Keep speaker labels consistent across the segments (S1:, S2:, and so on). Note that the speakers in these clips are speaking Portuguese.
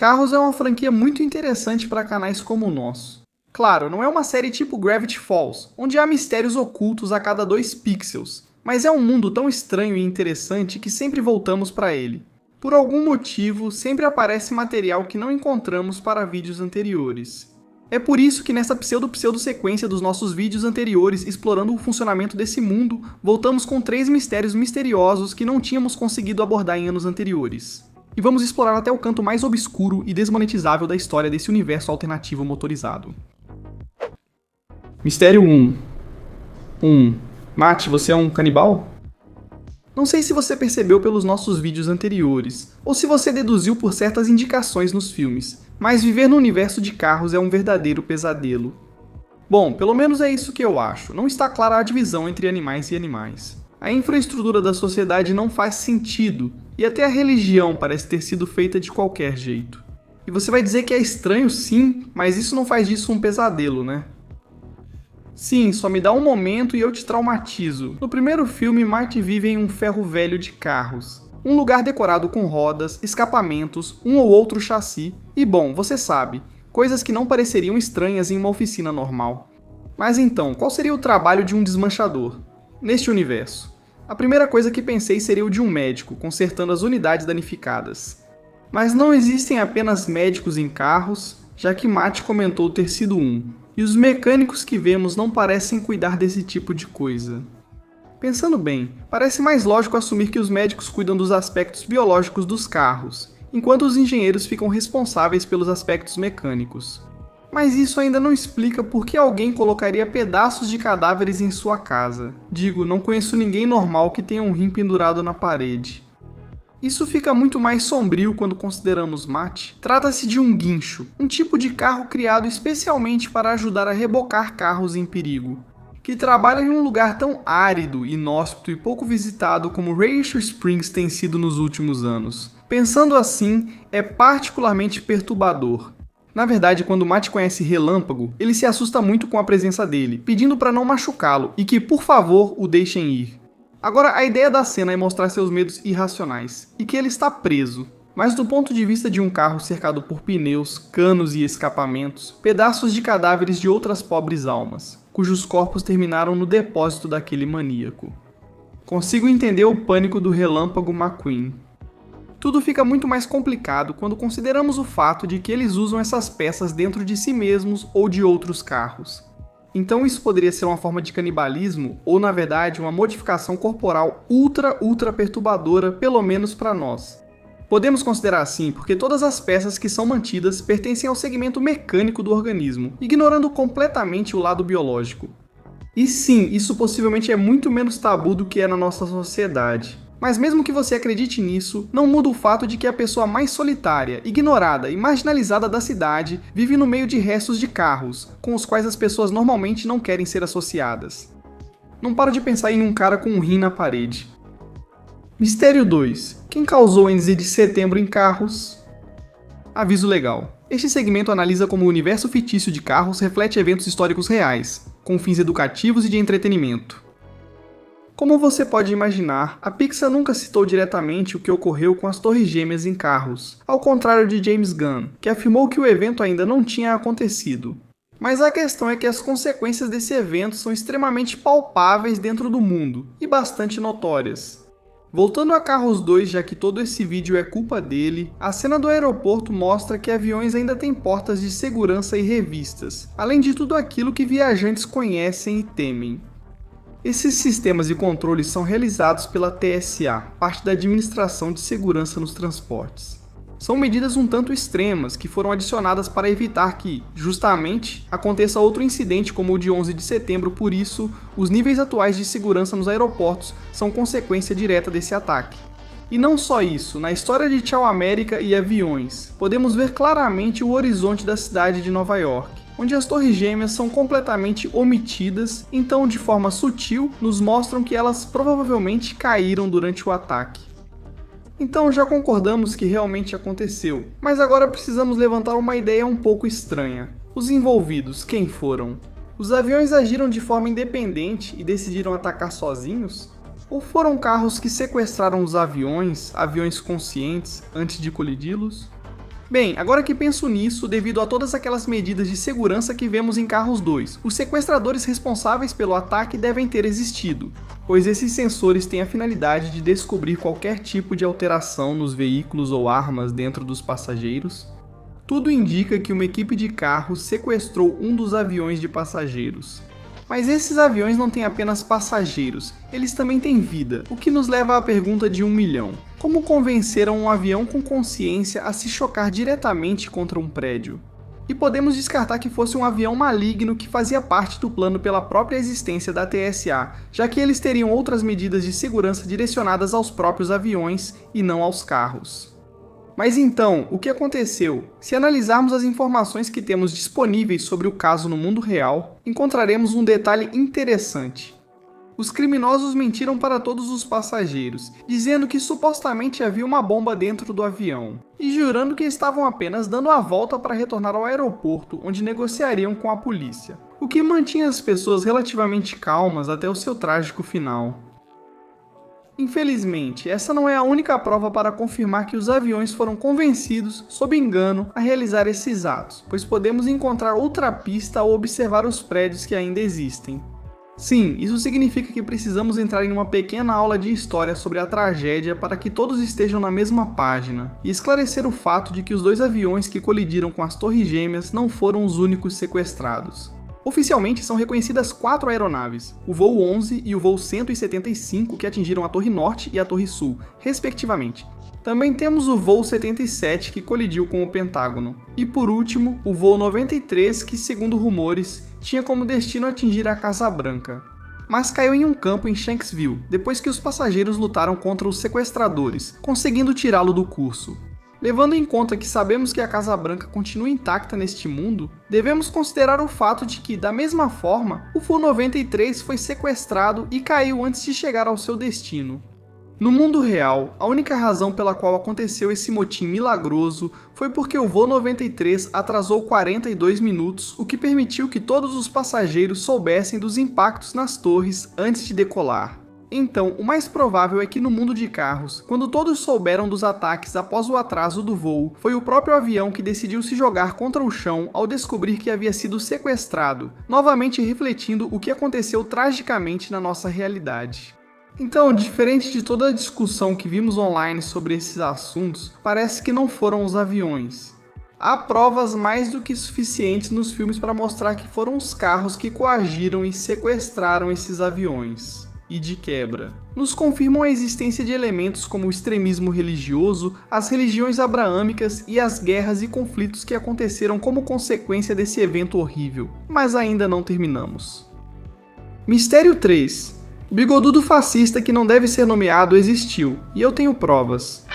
S1: Carros é uma franquia muito interessante para canais como o nosso. Claro, não é uma série tipo Gravity Falls, onde há mistérios ocultos a cada 2 pixels, mas é um mundo tão estranho e interessante que sempre voltamos para ele. Por algum motivo, sempre aparece material que não encontramos para vídeos anteriores. É por isso que nessa pseudo-sequência dos nossos vídeos anteriores explorando o funcionamento desse mundo, voltamos com 3 mistérios misteriosos que não tínhamos conseguido abordar em anos anteriores. E vamos explorar até o canto mais obscuro e desmonetizável da história desse universo alternativo motorizado. Mistério 1. Mate, você é um canibal? Não sei se você percebeu pelos nossos vídeos anteriores, ou se você deduziu por certas indicações nos filmes, mas viver no universo de carros é um verdadeiro pesadelo. Bom, pelo menos é isso que eu acho. Não está clara a divisão entre animais e animais. A infraestrutura da sociedade não faz sentido, e até a religião parece ter sido feita de qualquer jeito. E você vai dizer que é estranho sim, mas isso não faz disso um pesadelo, né? Sim, só me dá um momento e eu te traumatizo. No primeiro filme, Marty vive em um ferro velho de carros. Um lugar decorado com rodas, escapamentos, um ou outro chassi, e bom, você sabe, coisas que não pareceriam estranhas em uma oficina normal. Mas então, qual seria o trabalho de um desmanchador neste universo? A primeira coisa que pensei seria o de um médico, consertando as unidades danificadas. Mas não existem apenas médicos em carros, já que Matt comentou ter sido um, e os mecânicos que vemos não parecem cuidar desse tipo de coisa. Pensando bem, parece mais lógico assumir que os médicos cuidam dos aspectos biológicos dos carros, enquanto os engenheiros ficam responsáveis pelos aspectos mecânicos. Mas isso ainda não explica por que alguém colocaria pedaços de cadáveres em sua casa. Digo, não conheço ninguém normal que tenha um rim pendurado na parede. Isso fica muito mais sombrio quando consideramos Matt. Trata-se de um guincho, um tipo de carro criado especialmente para ajudar a rebocar carros em perigo, que trabalha em um lugar tão árido, inóspito e pouco visitado como Rachel Springs tem sido nos últimos anos. Pensando assim, é particularmente perturbador. Na verdade, quando Matt conhece Relâmpago, ele se assusta muito com a presença dele, pedindo para não machucá-lo e que, por favor, o deixem ir. Agora, a ideia da cena é mostrar seus medos irracionais, e que ele está preso. Mas do ponto de vista de um carro cercado por pneus, canos e escapamentos, pedaços de cadáveres de outras pobres almas, cujos corpos terminaram no depósito daquele maníaco. Consigo entender o pânico do Relâmpago McQueen. Tudo fica muito mais complicado quando consideramos o fato de que eles usam essas peças dentro de si mesmos ou de outros carros. Então isso poderia ser uma forma de canibalismo, ou na verdade uma modificação corporal ultra perturbadora, pelo menos para nós. Podemos considerar assim porque todas as peças que são mantidas pertencem ao segmento mecânico do organismo, ignorando completamente o lado biológico. E sim, isso possivelmente é muito menos tabu do que é na nossa sociedade. Mas mesmo que você acredite nisso, não muda o fato de que a pessoa mais solitária, ignorada e marginalizada da cidade vive no meio de restos de carros, com os quais as pessoas normalmente não querem ser associadas. Não paro de pensar em um cara com um rim na parede. Mistério 2. Quem causou o 11 de setembro em carros? Aviso legal. Este segmento analisa como o universo fictício de carros reflete eventos históricos reais, com fins educativos e de entretenimento. Como você pode imaginar, a Pixar nunca citou diretamente o que ocorreu com as Torres Gêmeas em carros, ao contrário de James Gunn, que afirmou que o evento ainda não tinha acontecido. Mas a questão é que as consequências desse evento são extremamente palpáveis dentro do mundo, e bastante notórias. Voltando a Carros 2, já que todo esse vídeo é culpa dele, a cena do aeroporto mostra que aviões ainda têm portas de segurança e revistas, além de tudo aquilo que viajantes conhecem e temem. Esses sistemas de controle são realizados pela TSA, parte da Administração de Segurança nos Transportes. São medidas um tanto extremas que foram adicionadas para evitar que, justamente, aconteça outro incidente como o de 11 de setembro, por isso, os níveis atuais de segurança nos aeroportos são consequência direta desse ataque. E não só isso, na história de Tchau América e aviões, podemos ver claramente o horizonte da cidade de Nova York, onde as Torres Gêmeas são completamente omitidas, então de forma sutil nos mostram que elas provavelmente caíram durante o ataque. Então já concordamos que realmente aconteceu, mas agora precisamos levantar uma ideia um pouco estranha. Os envolvidos, quem foram? Os aviões agiram de forma independente e decidiram atacar sozinhos? Ou foram carros que sequestraram os aviões conscientes, antes de colidi-los? Bem, agora que penso nisso, devido a todas aquelas medidas de segurança que vemos em Carros 2, os sequestradores responsáveis pelo ataque devem ter existido, pois esses sensores têm a finalidade de descobrir qualquer tipo de alteração nos veículos ou armas dentro dos passageiros. Tudo indica que uma equipe de carros sequestrou um dos aviões de passageiros. Mas esses aviões não têm apenas passageiros, eles também têm vida, o que nos leva à pergunta de 1 milhão. Como convenceram um avião com consciência a se chocar diretamente contra um prédio? E podemos descartar que fosse um avião maligno que fazia parte do plano pela própria existência da TSA, já que eles teriam outras medidas de segurança direcionadas aos próprios aviões e não aos carros. Mas então, o que aconteceu? Se analisarmos as informações que temos disponíveis sobre o caso no mundo real, encontraremos um detalhe interessante. Os criminosos mentiram para todos os passageiros, dizendo que supostamente havia uma bomba dentro do avião, e jurando que estavam apenas dando a volta para retornar ao aeroporto, onde negociariam com a polícia, o que mantinha as pessoas relativamente calmas até o seu trágico final. Infelizmente, essa não é a única prova para confirmar que os aviões foram convencidos, sob engano, a realizar esses atos, pois podemos encontrar outra pista ao observar os prédios que ainda existem. Sim, isso significa que precisamos entrar em uma pequena aula de história sobre a tragédia para que todos estejam na mesma página, e esclarecer o fato de que os dois aviões que colidiram com as Torres Gêmeas não foram os únicos sequestrados. Oficialmente são reconhecidas 4 aeronaves, o voo 11 e o voo 175 que atingiram a Torre Norte e a Torre Sul, respectivamente. Também temos o voo 77 que colidiu com o Pentágono. E por último, o voo 93 que, segundo rumores, tinha como destino atingir a Casa Branca. Mas caiu em um campo em Shanksville, depois que os passageiros lutaram contra os sequestradores, conseguindo tirá-lo do curso. Levando em conta que sabemos que a Casa Branca continua intacta neste mundo, devemos considerar o fato de que, da mesma forma, o voo 93 foi sequestrado e caiu antes de chegar ao seu destino. No mundo real, a única razão pela qual aconteceu esse motim milagroso foi porque o voo 93 atrasou 42 minutos, o que permitiu que todos os passageiros soubessem dos impactos nas torres antes de decolar. Então, o mais provável é que no mundo de carros, quando todos souberam dos ataques após o atraso do voo, foi o próprio avião que decidiu se jogar contra o chão ao descobrir que havia sido sequestrado, novamente refletindo o que aconteceu tragicamente na nossa realidade. Então, diferente de toda a discussão que vimos online sobre esses assuntos, parece que não foram os aviões. Há provas mais do que suficientes nos filmes para mostrar que foram os carros que coagiram e sequestraram esses aviões. E de quebra, nos confirmam a existência de elementos como o extremismo religioso, as religiões abraâmicas e as guerras e conflitos que aconteceram como consequência desse evento horrível. Mas ainda não terminamos. Mistério 3. O bigodudo fascista que não deve ser nomeado existiu, e eu tenho provas.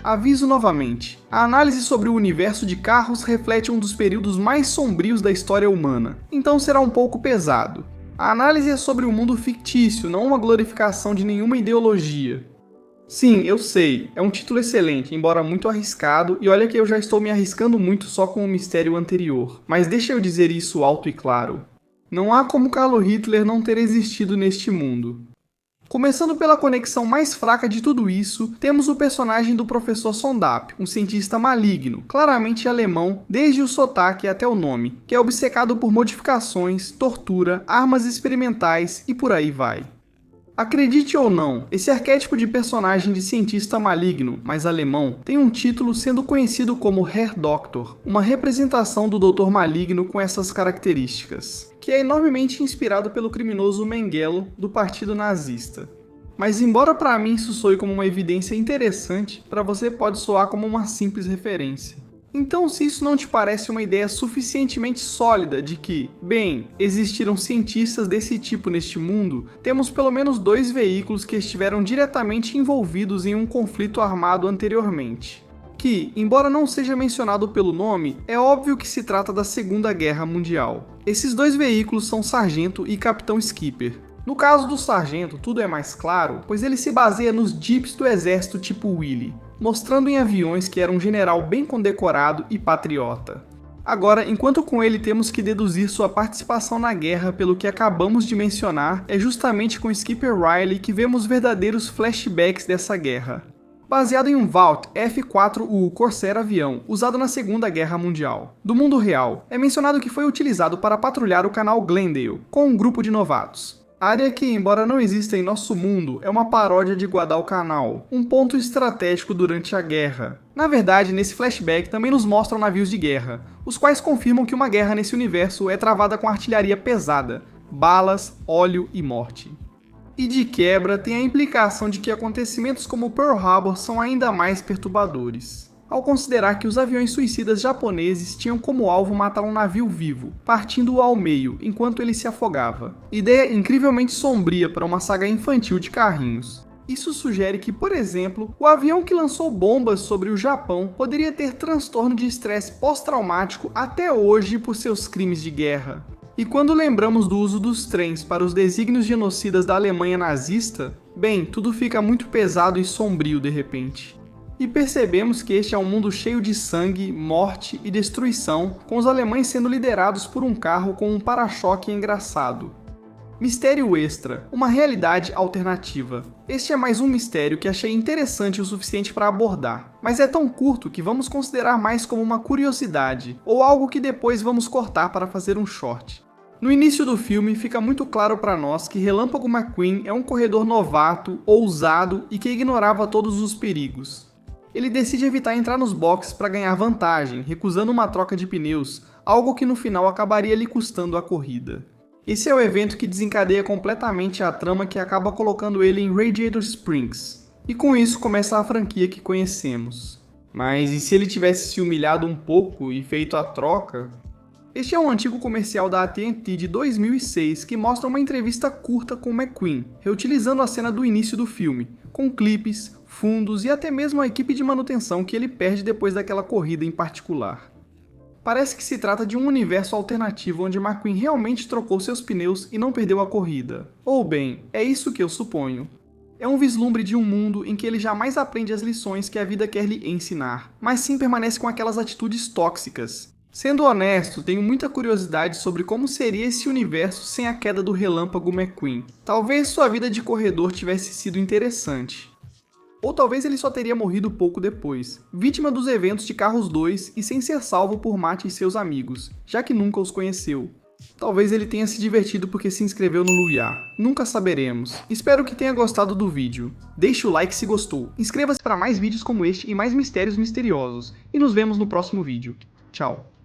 S1: Aviso novamente, a análise sobre o universo de carros reflete um dos períodos mais sombrios da história humana, então será um pouco pesado. A análise é sobre um mundo fictício, não uma glorificação de nenhuma ideologia. Sim, eu sei, é um título excelente, embora muito arriscado, e olha que eu já estou me arriscando muito só com o mistério anterior, mas deixa eu dizer isso alto e claro. Não há como Carlo Hitler não ter existido neste mundo. Começando pela conexão mais fraca de tudo isso, temos o personagem do Professor Sondap, um cientista maligno, claramente alemão, desde o sotaque até o nome, que é obcecado por modificações, tortura, armas experimentais e por aí vai. Acredite ou não, esse arquétipo de personagem de cientista maligno, mas alemão, tem um título sendo conhecido como Herr Doktor, uma representação do Doutor Maligno com essas características, que é enormemente inspirado pelo criminoso Mengele do Partido Nazista. Mas embora para mim isso soe como uma evidência interessante, para você pode soar como uma simples referência. Então, se isso não te parece uma ideia suficientemente sólida de que, bem, existiram cientistas desse tipo neste mundo, temos pelo menos 2 veículos que estiveram diretamente envolvidos em um conflito armado anteriormente. Que, embora não seja mencionado pelo nome, é óbvio que se trata da Segunda Guerra Mundial. Esses 2 veículos são Sargento e Capitão Skipper. No caso do Sargento, tudo é mais claro, pois ele se baseia nos jeeps do exército tipo Willy, mostrando em aviões que era um general bem condecorado e patriota. Agora, enquanto com ele temos que deduzir sua participação na guerra pelo que acabamos de mencionar, é justamente com Skipper Riley que vemos verdadeiros flashbacks dessa guerra. baseado em um Vought F-4U Corsair avião usado na Segunda Guerra Mundial. Do mundo real, é mencionado que foi utilizado para patrulhar o canal Glendale, com um grupo de novatos. Área que, embora não exista em nosso mundo, é uma paródia de Guadalcanal, um ponto estratégico durante a guerra. Na verdade, nesse flashback também nos mostram navios de guerra, os quais confirmam que uma guerra nesse universo é travada com artilharia pesada, balas, óleo e morte. E de quebra, tem a implicação de que acontecimentos como Pearl Harbor são ainda mais perturbadores, ao considerar que os aviões suicidas japoneses tinham como alvo matar um navio vivo, partindo-o ao meio enquanto ele se afogava. Ideia incrivelmente sombria para uma saga infantil de carrinhos. Isso sugere que, por exemplo, o avião que lançou bombas sobre o Japão poderia ter transtorno de estresse pós-traumático até hoje por seus crimes de guerra. E quando lembramos do uso dos trens para os desígnios genocidas da Alemanha nazista, bem, tudo fica muito pesado e sombrio de repente. E percebemos que este é um mundo cheio de sangue, morte e destruição, com os alemães sendo liderados por um carro com um para-choque engraçado. Mistério extra, uma realidade alternativa. Este é mais um mistério que achei interessante o suficiente para abordar, mas é tão curto que vamos considerar mais como uma curiosidade, ou algo que depois vamos cortar para fazer um short. No início do filme, fica muito claro para nós que Relâmpago McQueen é um corredor novato, ousado e que ignorava todos os perigos. Ele decide evitar entrar nos boxes para ganhar vantagem, recusando uma troca de pneus, algo que no final acabaria lhe custando a corrida. Esse é o evento que desencadeia completamente a trama que acaba colocando ele em Radiator Springs. E com isso começa a franquia que conhecemos. Mas e se ele tivesse se humilhado um pouco e feito a troca? Este é um antigo comercial da AT&T de 2006 que mostra uma entrevista curta com McQueen, reutilizando a cena do início do filme, com clipes, fundos e até mesmo a equipe de manutenção que ele perde depois daquela corrida em particular. Parece que se trata de um universo alternativo onde McQueen realmente trocou seus pneus e não perdeu a corrida. Ou bem, é isso que eu suponho. É um vislumbre de um mundo em que ele jamais aprende as lições que a vida quer lhe ensinar, mas sim permanece com aquelas atitudes tóxicas. Sendo honesto, tenho muita curiosidade sobre como seria esse universo sem a queda do Relâmpago McQueen. Talvez sua vida de corredor tivesse sido interessante. Ou talvez ele só teria morrido pouco depois, vítima dos eventos de Carros 2 e sem ser salvo por Matt e seus amigos, já que nunca os conheceu. Talvez ele tenha se divertido porque se inscreveu no Luiar. Nunca saberemos. Espero que tenha gostado do vídeo. Deixe o like se gostou. Inscreva-se para mais vídeos como este e mais mistérios misteriosos. E nos vemos no próximo vídeo. Tchau.